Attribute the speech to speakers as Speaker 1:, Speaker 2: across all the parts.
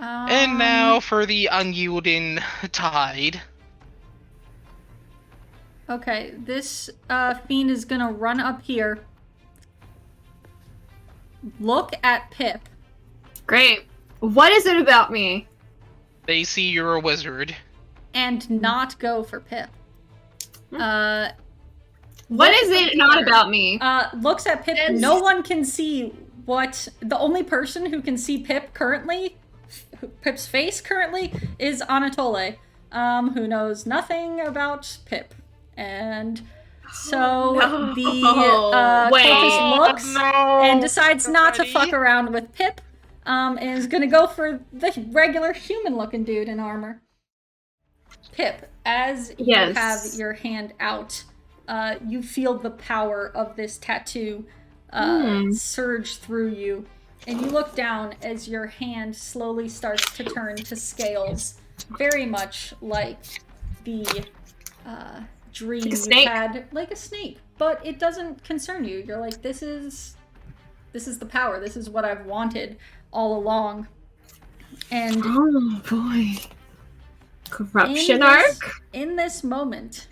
Speaker 1: And now for the unyielding tide.
Speaker 2: Okay, this fiend is gonna run up here. Look at Pip.
Speaker 3: Great. What is it about me?
Speaker 1: They see you're a wizard.
Speaker 2: And not go for Pip.
Speaker 3: What is it not about me?
Speaker 2: Looks at Pip. No one can see what... The only person who can see Pip currently, Pip's face currently, is Anatole, who knows nothing about Pip. And so the cultist looks and decides not to fuck around with Pip, and is gonna go for the regular human-looking dude in armor. Pip, as you have your hand out, you feel the power of this tattoo surge through you, and you look down as your hand slowly starts to turn to scales, very much like the dream you had, like a snake, but it doesn't concern you. You're like, this is the power. This is what I've wanted all along. And
Speaker 3: oh boy, corruption arc.
Speaker 2: In this moment,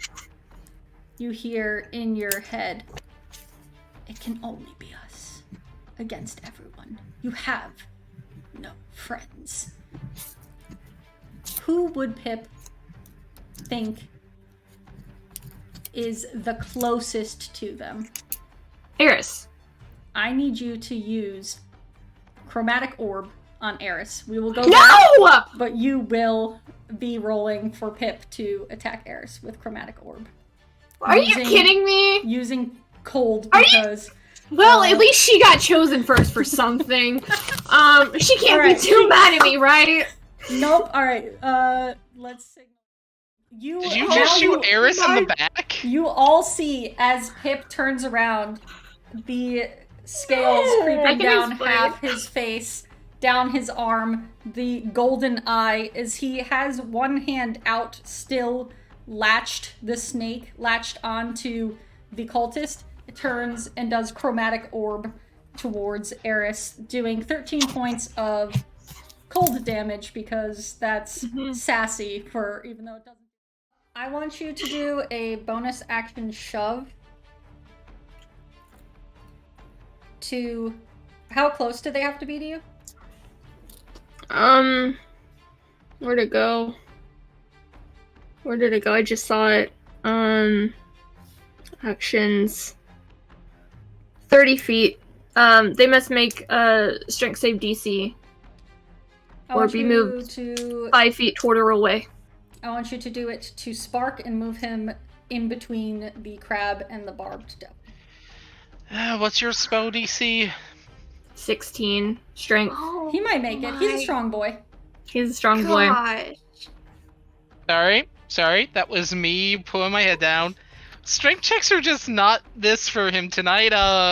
Speaker 2: you hear in your head, "It can only be us against everyone. You have no friends." Who would Pip think is the closest to them?
Speaker 3: Eris.
Speaker 2: I need you to use Chromatic Orb on Eris. We will go
Speaker 3: back,
Speaker 2: but you will be rolling for Pip to attack Eris with Chromatic Orb.
Speaker 3: Are you kidding me?
Speaker 2: Using cold because...
Speaker 3: Well, at least she got chosen first for something. She can't be too mad at me, right?
Speaker 2: Nope. Alright, let's signal.
Speaker 1: Did you just shoot Eris in the back?
Speaker 2: You all see as Pip turns around, the scales creeping down half his face, down his arm, the golden eye, as he has one hand out still the snake latched onto the cultist. It turns and does Chromatic Orb towards Eris, doing 13 points of cold damage because that's sassy for, even though it doesn't. I want you to do a bonus action shove to... How close do they have to be to you?
Speaker 3: Where'd it go? Where did it go? I just saw it. Actions. 30 feet. They must make a strength save DC. Or be moved 5 feet toward or away.
Speaker 2: I want you to do it to Spark and move him in between the crab and the barbed devil.
Speaker 1: What's your spell DC?
Speaker 3: 16. Strength.
Speaker 2: Oh, he might make it. He's a strong boy.
Speaker 3: He's a strong boy.
Speaker 1: Sorry. That was me pulling my head down. Strength checks are just not this for him tonight.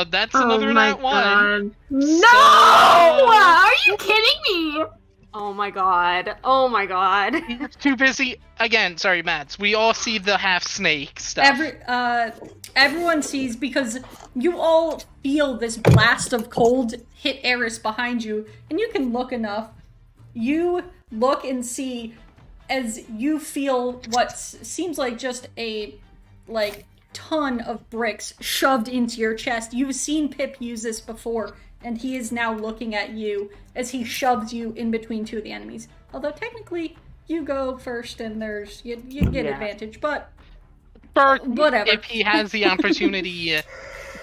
Speaker 1: That's another nat 1.
Speaker 3: No! Are you kidding me?
Speaker 4: Oh my god.
Speaker 1: He's too busy. Again, sorry, Mads. We all see the half snake stuff.
Speaker 2: Everyone sees, because you all feel this blast of cold hit Eris behind you, and you can look enough. You look and see as you feel what seems like just a ton of bricks shoved into your chest. You've seen Pip use this before, and he is now looking at you as he shoves you in between two of the enemies. Although technically, you go first and you get advantage, but whatever.
Speaker 1: If he has the opportunity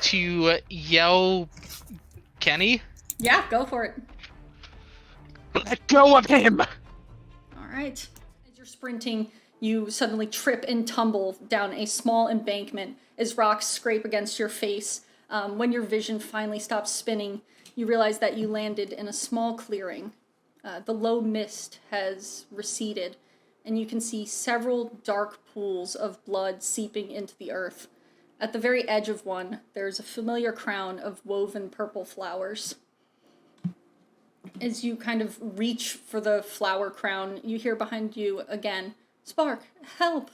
Speaker 1: to yell, Kenny?
Speaker 2: Yeah, go for it.
Speaker 1: Let go of him!
Speaker 2: Alright. As you're sprinting, you suddenly trip and tumble down a small embankment as rocks scrape against your face. When your vision finally stops spinning, you realize that you landed in a small clearing. The low mist has receded, and you can see several dark pools of blood seeping into the earth. At the very edge of one, there's a familiar crown of woven purple flowers. As you kind of reach for the flower crown, you hear behind you again, "Spark, help!"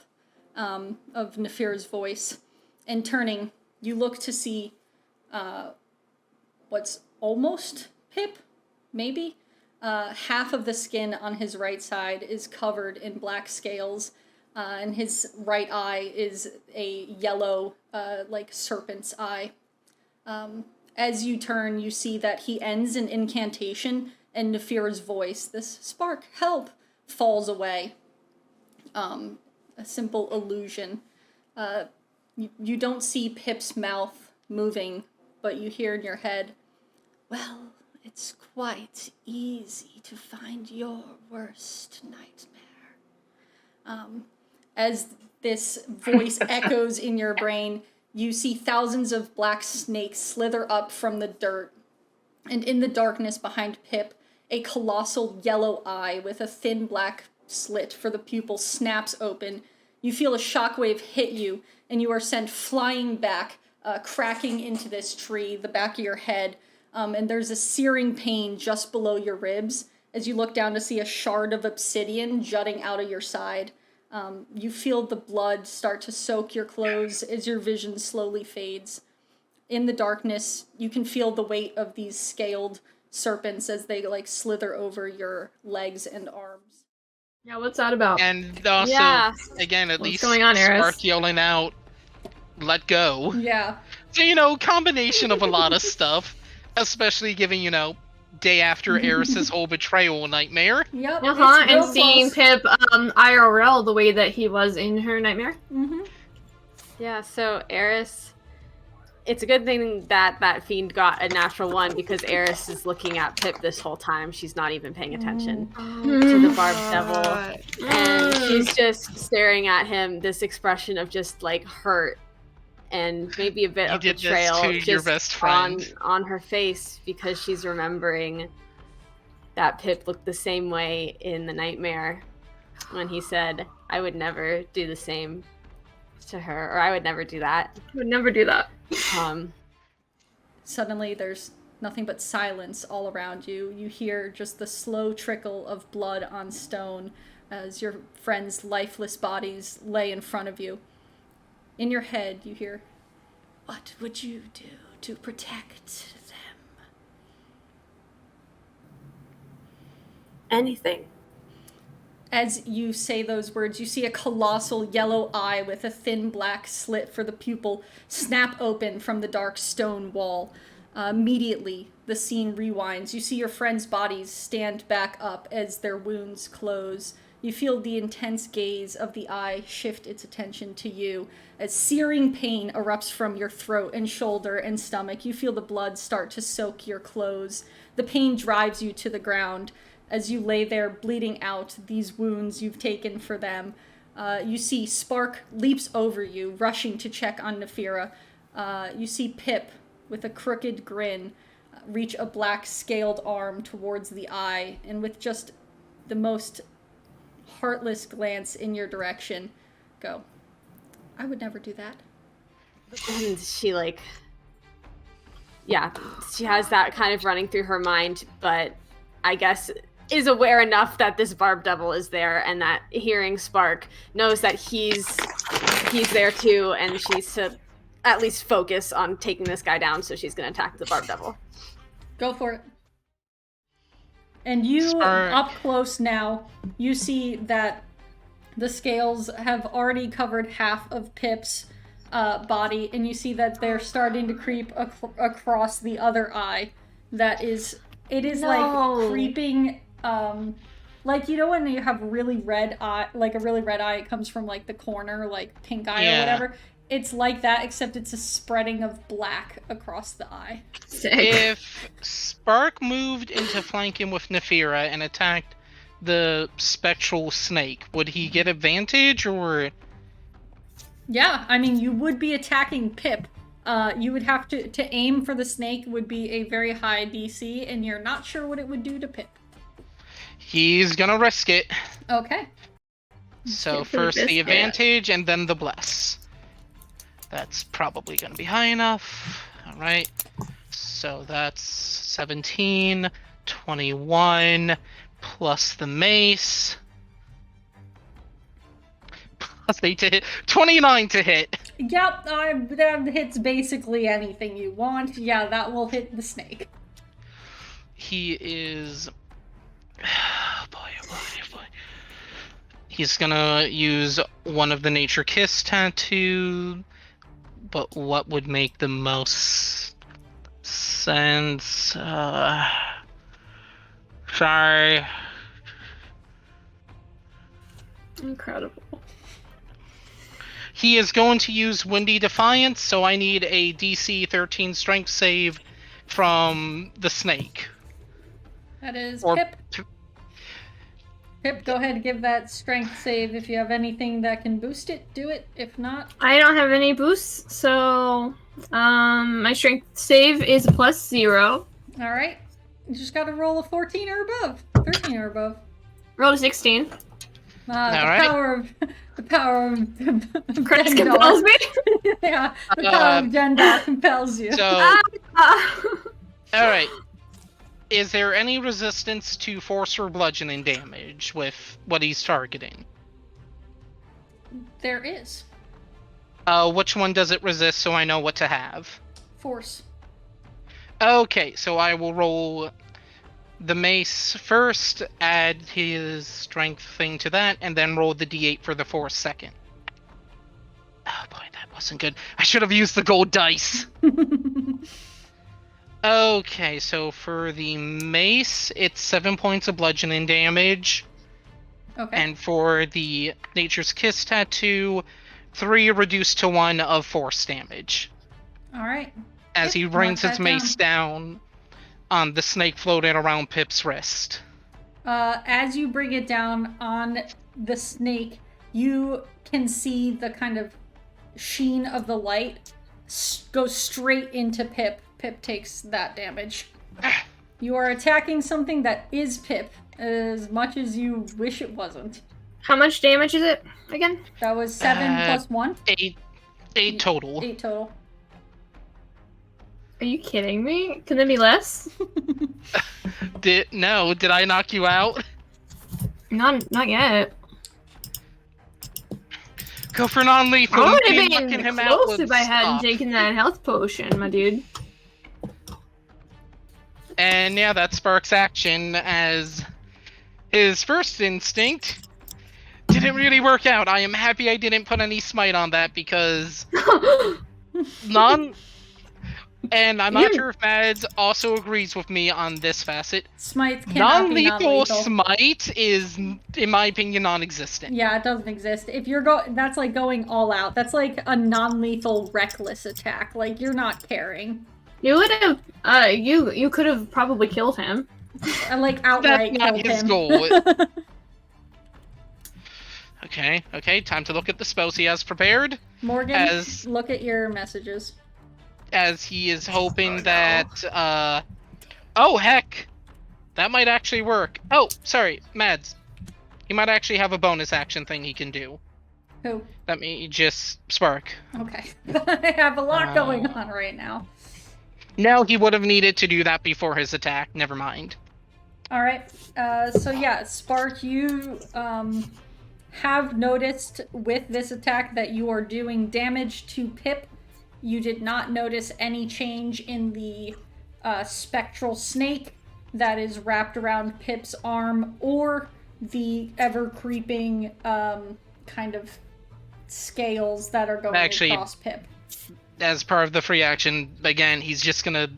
Speaker 2: of Nefira's voice. And turning, you look to see what's almost Pip, maybe, Half of the skin on his right side is covered in black scales, and his right eye is a yellow, like serpent's eye. As you turn, you see that he ends an incantation, and Nefira's voice, this spark, help, falls away. A simple illusion. You don't see Pip's mouth moving, but you hear in your head, well, it's quite easy to find your worst nightmare. As this voice echoes in your brain, you see thousands of black snakes slither up from the dirt, and in the darkness behind Pip, a colossal yellow eye with a thin black slit for the pupil snaps open. You feel a shockwave hit you, and you are sent flying back, cracking into this tree, the back of your head, and there's a searing pain just below your ribs as you look down to see a shard of obsidian jutting out of your side. You feel the blood start to soak your clothes as your vision slowly fades. In the darkness, you can feel the weight of these scaled serpents as they slither over your legs and arms.
Speaker 3: Yeah, what's that about?
Speaker 1: And also, again, at least
Speaker 3: going on, Eris?
Speaker 1: Spark yelling out, let go.
Speaker 2: Yeah.
Speaker 1: So, combination of a lot of stuff, especially given, day after Eris's whole betrayal nightmare.
Speaker 2: Yep.
Speaker 3: And seeing Pip IRL the way that he was in her nightmare.
Speaker 2: Mm-hmm.
Speaker 4: Yeah, so Eris, it's a good thing that fiend got a natural 1 because Eris is looking at Pip this whole time. She's not even paying attention to the barbed devil. And she's just staring at him, this expression of just hurt and maybe a bit of betrayal
Speaker 1: to your best friend.
Speaker 4: On her face because she's remembering that Pip looked the same way in the nightmare when he said, I would never do the same to her, or I would never do that.
Speaker 3: I would never do that.
Speaker 2: Suddenly there's nothing but silence all around you. You hear just the slow trickle of blood on stone as your friends' lifeless bodies lay in front of you. In your head, you hear, what would you do to protect them?
Speaker 3: Anything.
Speaker 2: As you say those words, you see a colossal yellow eye with a thin black slit for the pupil snap open from the dark stone wall. Immediately, the scene rewinds. You see your friends' bodies stand back up as their wounds close. You feel the intense gaze of the eye shift its attention to you. As searing pain erupts from your throat and shoulder and stomach, you feel the blood start to soak your clothes. The pain drives you to the ground. As you lay there bleeding out these wounds you've taken for them, you see Spark leaps over you, rushing to check on Nefira. You see Pip, with a crooked grin, reach a black scaled arm towards the eye, and with just the most heartless glance in your direction, go, I would never do that.
Speaker 4: And she she has that kind of running through her mind, but I guess is aware enough that this barbed devil is there and that hearing Spark knows that he's there too, and she's to at least focus on taking this guy down, so she's gonna attack the barbed devil.
Speaker 2: Go for it. And you, up close now, you see that the scales have already covered half of Pip's body, and you see that they're starting to creep across the other eye. It is creeping, when you have really red eye, a really red eye, it comes from the corner, pink eye or whatever. It's like that, except it's a spreading of black across the eye.
Speaker 3: Sick.
Speaker 1: If Spark moved into flanking with Nefira and attacked the spectral snake, would he get advantage, or...?
Speaker 2: Yeah, I mean, you would be attacking Pip. You would have to aim for the snake would be a very high DC, and you're not sure what it would do to Pip.
Speaker 1: He's gonna risk it.
Speaker 2: Okay.
Speaker 1: So first the advantage, and then the bless. That's probably going to be high enough. Alright. So that's 17, 21, plus the mace. Plus 8 to hit. 29 to hit!
Speaker 2: Yep, that hits basically anything you want. Yeah, that will hit the snake.
Speaker 1: He is Oh boy, oh boy, oh boy. He's gonna use one of the Nature Kiss tattoo, but what would make the most sense? Sorry.
Speaker 3: Incredible.
Speaker 1: He is going to use Windy Defiance, so I need a DC 13 strength save from the snake.
Speaker 2: That is
Speaker 1: Or
Speaker 2: Pip. Pip, go ahead and give that strength save. If you have anything that can boost it, do it. If not...
Speaker 3: I don't have any boosts, so my strength save is +0.
Speaker 2: Alright. You just gotta roll a 14 or above. 13 or above.
Speaker 3: Roll a 16.
Speaker 2: The power of
Speaker 3: Credits
Speaker 2: Dendar.
Speaker 3: compels me.
Speaker 2: Yeah, the power of Dendar compels you.
Speaker 1: So, alright. Is there any resistance to force or bludgeoning damage with what he's targeting?
Speaker 2: There is.
Speaker 1: Which one does it resist so I know what to have?
Speaker 2: Force.
Speaker 1: Okay, so I will roll the mace first, add his strength thing to that, and then roll the d8 for the force second. Oh boy, that wasn't good. I should have used the gold dice. Okay, so for the mace, it's 7 points of bludgeoning damage.
Speaker 2: Okay.
Speaker 1: And for the Nature's Kiss tattoo, 3 reduced to 1 of force damage.
Speaker 2: Alright.
Speaker 1: As he brings his mace down on the snake floating around Pip's wrist.
Speaker 2: As you bring it down on the snake, you can see the kind of sheen of the light go straight into Pip. Pip takes that damage. You are attacking something that is Pip, as much as you wish it wasn't.
Speaker 3: How much damage is it again?
Speaker 2: That was 7 plus 1?
Speaker 1: 8 total.
Speaker 2: 8 total.
Speaker 3: Are you kidding me? Can there be less?
Speaker 1: Did I knock you out?
Speaker 3: Not yet.
Speaker 1: Go for non-lethal.
Speaker 3: I would
Speaker 1: Me
Speaker 3: have
Speaker 1: knocking
Speaker 3: been
Speaker 1: him out
Speaker 3: close
Speaker 1: would
Speaker 3: if I hadn't
Speaker 1: stop.
Speaker 3: taken that health potion, my dude.
Speaker 1: And yeah, that sparks action as his first instinct didn't really work out. I am happy I didn't put any smite on that because and I'm not sure if Mads also agrees with me on this facet.
Speaker 2: Smite cannot be
Speaker 1: Non-lethal
Speaker 2: non-lethal.
Speaker 1: smite is, in my opinion, non-existent.
Speaker 2: Yeah, it doesn't exist. If you're that's like going all out. That's like a non-lethal reckless attack. Like, you're not caring.
Speaker 3: You would have, you could have probably killed him.
Speaker 2: Like, outright
Speaker 1: That's not
Speaker 2: killed
Speaker 1: his
Speaker 2: him.
Speaker 1: goal. Okay, time to look at the spells he has prepared.
Speaker 2: Morgan, look at your messages.
Speaker 1: As he is hoping that, oh heck! That might actually work. Oh, sorry, Mads. He might actually have a bonus action thing he can do.
Speaker 2: Who?
Speaker 1: Let me just spark.
Speaker 2: Okay. I have a lot going on right now.
Speaker 1: No, he would have needed to do that before his attack. Never mind.
Speaker 2: Alright, so yeah, Spark, you have noticed with this attack that you are doing damage to Pip. You did not notice any change in the spectral snake that is wrapped around Pip's arm or the ever-creeping kind of scales that are going across Pip.
Speaker 1: As part of the free action, again, he's just gonna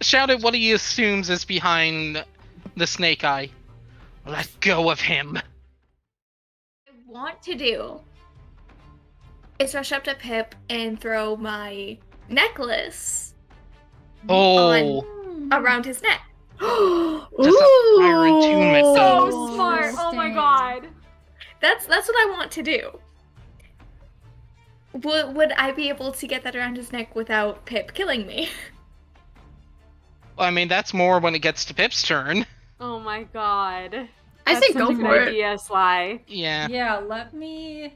Speaker 1: shout at what he assumes is behind the snake eye. Let go of him.
Speaker 5: I want to do is rush up to Pip and throw my necklace around his neck.
Speaker 1: Just a fire attunement, though.
Speaker 4: So smart! Oh my god.
Speaker 5: That's what I want to do. Would I be able to get that around his neck without Pip killing me?
Speaker 1: Well, I mean, that's more when it gets to Pip's turn.
Speaker 4: Oh my god.
Speaker 3: I say go for it.
Speaker 4: Idea, Sly.
Speaker 1: Yeah.
Speaker 2: Yeah, let me...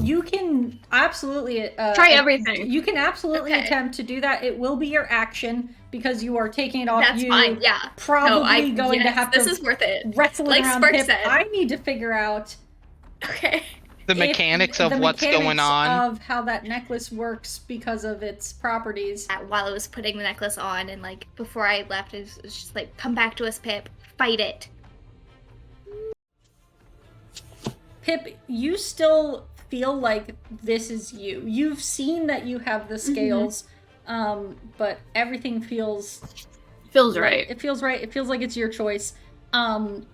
Speaker 2: You can absolutely...
Speaker 3: try everything.
Speaker 2: You can absolutely attempt to do that. It will be your action because you are taking it off.
Speaker 5: That's fine, yeah.
Speaker 2: Probably going to have
Speaker 5: this
Speaker 2: to
Speaker 5: is worth it.
Speaker 2: wrestle
Speaker 5: Like
Speaker 2: around
Speaker 5: Spark
Speaker 2: Pip.
Speaker 5: said.
Speaker 2: I need to figure out...
Speaker 5: Okay.
Speaker 1: The mechanics of what's going on.
Speaker 2: Of how that necklace works because of its properties.
Speaker 5: While I was putting the necklace on and like before I left, it was just like, come back to us, Pip. fight it.
Speaker 2: Pip, you still feel like this is you. You've seen that you have the scales, but everything feels
Speaker 3: right.
Speaker 2: It feels right. It feels like it's your choice. Nefira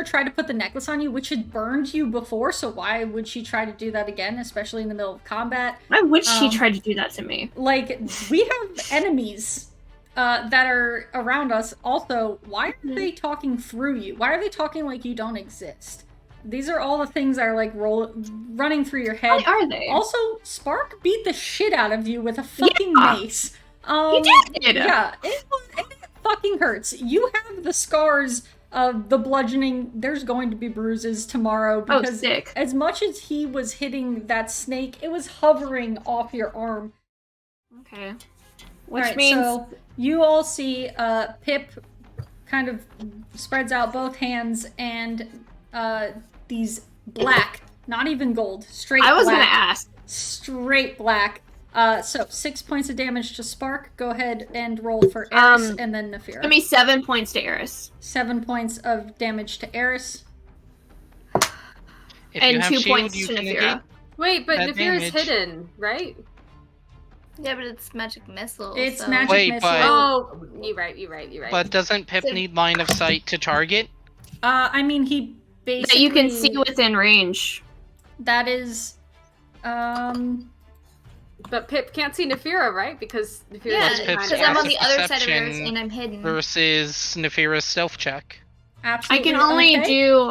Speaker 2: tried to put the necklace on you, which had burned you before, so why would she try to do that again, especially in the middle of combat?
Speaker 3: I wish she tried to do that to me.
Speaker 2: Like, we have enemies that are around us. Also, why are they talking through you? Why are they talking like you don't exist? These are all the things that are like running through your head.
Speaker 3: Why are they?
Speaker 2: Also, Spark beat the shit out of you with a fucking mace.
Speaker 3: He did!
Speaker 2: Yeah, it fucking hurts. You have the scars of the bludgeoning. There's going to be bruises tomorrow because
Speaker 3: sick.
Speaker 2: As much as he was hitting that snake, it was hovering off your arm.
Speaker 3: Okay. Which means...
Speaker 2: So you all see Pip kind of spreads out both hands and these black, not even gold, straight black.
Speaker 3: I was gonna ask.
Speaker 2: Straight black. So 6 points of damage to Spark. Go ahead and roll for Eris and then Nefira.
Speaker 3: Give me 7 points to Eris.
Speaker 2: 7 points of damage to Eris.
Speaker 3: And 2 points to Nefira.
Speaker 4: Wait, but Nefira's hidden, right?
Speaker 5: Yeah, but it's magic missile.
Speaker 2: It's
Speaker 5: so...
Speaker 2: magic missile.
Speaker 4: Oh, you're right.
Speaker 1: But doesn't Pip need line of sight to target?
Speaker 2: I mean, he basically...
Speaker 3: That you can see within range.
Speaker 2: That is...
Speaker 4: But Pip can't see Nefira, right? Because
Speaker 5: Nefira's because I'm on the other side of Eris and I'm hidden.
Speaker 1: Versus Nefira's stealth check.
Speaker 2: Absolutely.
Speaker 3: I can only do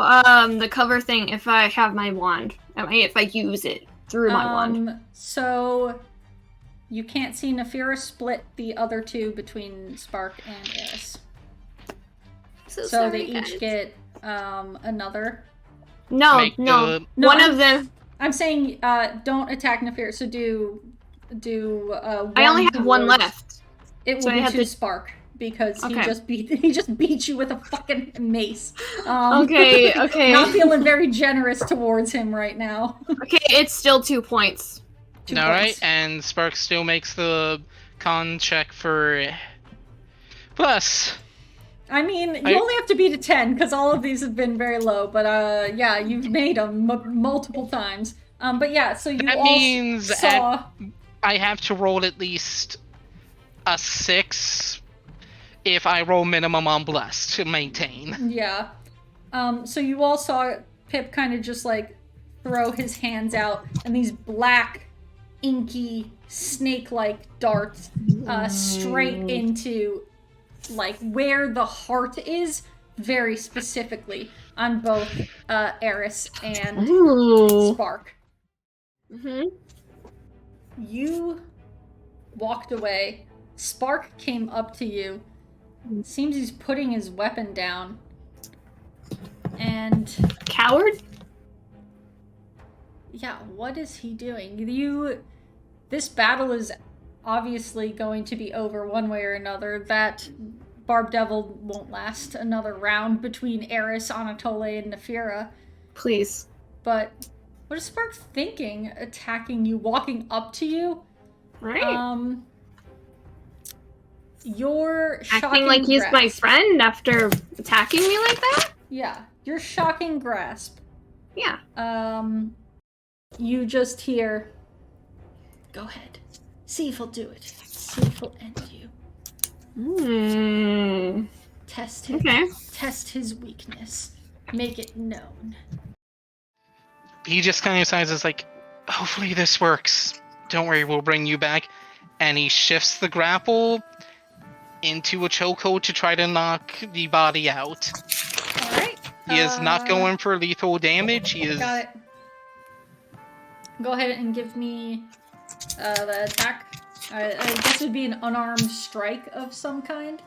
Speaker 3: the cover thing if I have my wand. If I use it through my wand.
Speaker 2: So you can't see Nefira split the other two between Spark and Eris.
Speaker 5: So
Speaker 2: sorry, they each get another.
Speaker 3: No. One of them.
Speaker 2: I'm saying don't attack Nefira. So do one. I
Speaker 3: only have one left.
Speaker 2: It will be to Spark because he just beat you with a fucking mace.
Speaker 3: Okay.
Speaker 2: Not feeling very generous towards him right now.
Speaker 3: Okay, it's still 2 points.
Speaker 1: All right, and Spark still makes the con check for plus.
Speaker 2: I mean, you only have to beat a 10 because all of these have been very low. But yeah, you've made them multiple times. But yeah, so you
Speaker 1: that
Speaker 2: all
Speaker 1: means
Speaker 2: saw.
Speaker 1: I have to roll at least a 6 if I roll minimum on Bless to maintain.
Speaker 2: Yeah. So you all saw Pip kind of just like throw his hands out, and these black, inky, snake-like darts straight into like where the heart is, very specifically on both Eris and Spark. You walked away. Spark came up to you. Seems he's putting his weapon down. And...
Speaker 3: Coward?
Speaker 2: Yeah, what is he doing? This battle is obviously going to be over one way or another. That Barb Devil won't last another round between Eris, Anatole, and Nefira.
Speaker 3: Please.
Speaker 2: But what is Spark thinking, attacking you, walking up to you?
Speaker 3: Right.
Speaker 2: Your
Speaker 3: acting like he's my friend after attacking me like that?
Speaker 2: Yeah. Your shocking grasp.
Speaker 3: Yeah.
Speaker 2: You just hear, go ahead. See if he'll do it. See if he'll end you. Test him.
Speaker 3: Okay.
Speaker 2: Test his weakness. Make it known.
Speaker 1: He just kind of sighs like, hopefully this works. Don't worry, we'll bring you back. And he shifts the grapple into a chokehold to try to knock the body out.
Speaker 2: Alright.
Speaker 1: He is not going for lethal damage. He is...
Speaker 2: Got it. Go ahead and give me the attack. I guess it would be an unarmed strike of some kind,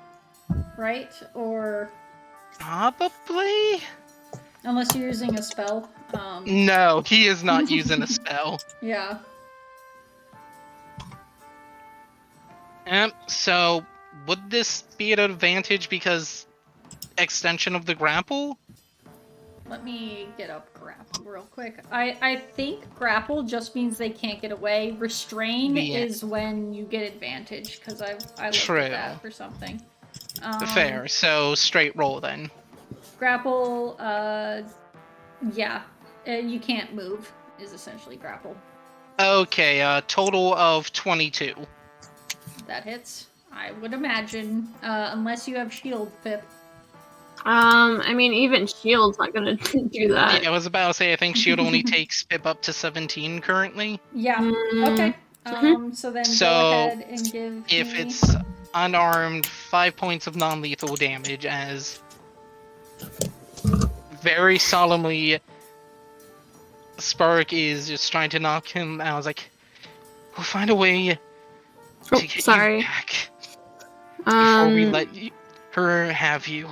Speaker 2: right? Or...
Speaker 1: Probably?
Speaker 2: Unless you're using a spell.
Speaker 1: No, he is not using a spell.
Speaker 2: Yeah.
Speaker 1: So, would this be an advantage because extension of the grapple?
Speaker 2: Let me get up grapple real quick. I think grapple just means they can't get away. Restrain is when you get advantage, because I looked at that for something.
Speaker 1: Fair. So straight roll then.
Speaker 2: Grapple, yeah. You can't move, is essentially grapple.
Speaker 1: Okay, total of 22.
Speaker 2: That hits, I would imagine. Unless you have shield, Pip.
Speaker 3: I mean, even shield's not gonna do that.
Speaker 1: Yeah, I was about to say, I think shield only takes Pip up to 17 currently.
Speaker 2: Yeah, okay. So then
Speaker 1: So,
Speaker 2: go ahead and give
Speaker 1: If
Speaker 2: me...
Speaker 1: it's unarmed, 5 points of non-lethal damage as very solemnly Spark is just trying to knock him out. I was like, we'll find a way to get
Speaker 3: sorry.
Speaker 1: you back before we let her have you.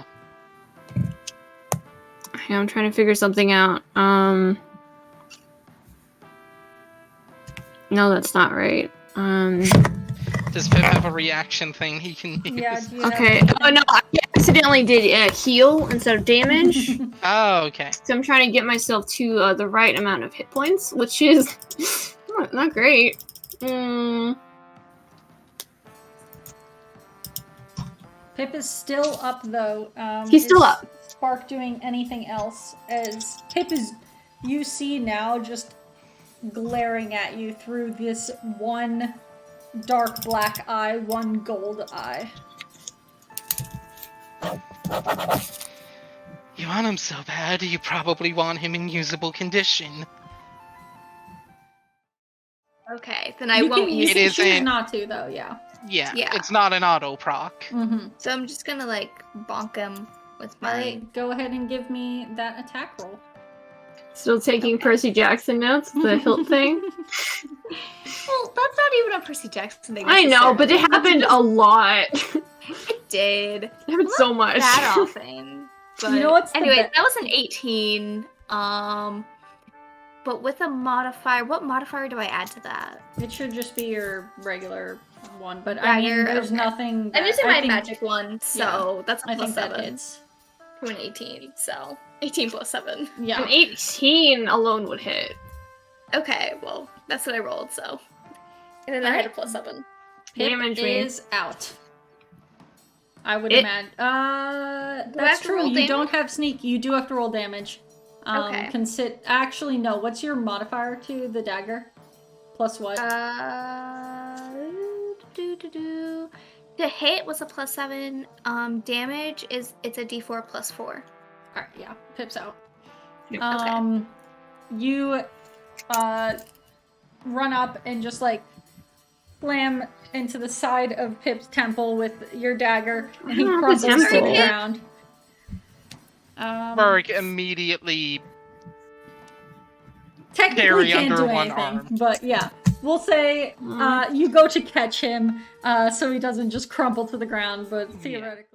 Speaker 3: I'm trying to figure something out. No, that's not right.
Speaker 1: Does Pip have a reaction thing he can use?
Speaker 2: Yeah, do you
Speaker 3: Okay.
Speaker 2: have...
Speaker 3: Oh no, I accidentally did heal instead of damage.
Speaker 1: Oh, okay.
Speaker 3: So I'm trying to get myself to the right amount of hit points, which is not great.
Speaker 2: Pip is still up, though.
Speaker 3: He's still up.
Speaker 2: Spark doing anything else? As Pip is, you see now, just glaring at you through this one dark black eye, one gold eye.
Speaker 1: You want him so bad, you probably want him in usable condition.
Speaker 5: Okay, then I won't
Speaker 2: You
Speaker 5: use
Speaker 2: can
Speaker 1: It
Speaker 2: choose
Speaker 1: isn't-
Speaker 2: not to, though, yeah.
Speaker 1: Yeah,
Speaker 5: Yeah.
Speaker 1: it's not an auto proc.
Speaker 2: Mm-hmm.
Speaker 5: So I'm just gonna like bonk him with my.
Speaker 2: Alright, go ahead and give me that attack roll.
Speaker 3: Still taking Percy Jackson notes, the hilt thing.
Speaker 5: Well, that's not even a Percy Jackson thing.
Speaker 3: I know, but it happened a lot.
Speaker 5: It did.
Speaker 3: It happened so much.
Speaker 5: That often. But
Speaker 2: You know what's the
Speaker 5: anyway,
Speaker 2: be-
Speaker 5: that was an 18. But with a modifier, what modifier do I add to that?
Speaker 2: It should just be your regular one, but I mean,
Speaker 5: Dagger,
Speaker 2: there's
Speaker 5: okay.
Speaker 2: nothing.
Speaker 5: I'm
Speaker 2: that-
Speaker 5: using
Speaker 2: I
Speaker 5: my
Speaker 2: think-
Speaker 5: magic one, so that's a
Speaker 2: I
Speaker 5: plus
Speaker 2: think that
Speaker 5: 7
Speaker 2: hits.
Speaker 5: to an 18. So 18 plus 7.
Speaker 2: Yeah.
Speaker 3: An 18 alone would hit.
Speaker 5: Okay, well that's what I rolled. So, and then I had a plus 7.
Speaker 2: Pip
Speaker 3: Damage me.
Speaker 2: is out. I would
Speaker 3: It-
Speaker 2: imagine.
Speaker 5: Do I
Speaker 2: That's
Speaker 5: have to
Speaker 2: true.
Speaker 5: roll
Speaker 2: You
Speaker 5: damage?
Speaker 2: don't have sneak. You do have to roll damage.
Speaker 5: Okay.
Speaker 2: Actually, no. What's your modifier to the dagger? Plus what?
Speaker 5: To hit was a plus 7. Damage it's a D4 plus 4.
Speaker 2: Alright, yeah. Pip's out.
Speaker 3: Yeah,
Speaker 2: You run up and just like slam into the side of Pip's temple with your dagger, and he
Speaker 3: Oh, the
Speaker 2: crumbles to the
Speaker 3: temple.
Speaker 2: ground.
Speaker 1: Berg immediately
Speaker 2: Technically
Speaker 1: carry
Speaker 2: can't
Speaker 1: under
Speaker 2: do
Speaker 1: one
Speaker 2: anything,
Speaker 1: arm.
Speaker 2: but yeah. We'll say you go to catch him so he doesn't just crumple to the ground, but theoretically...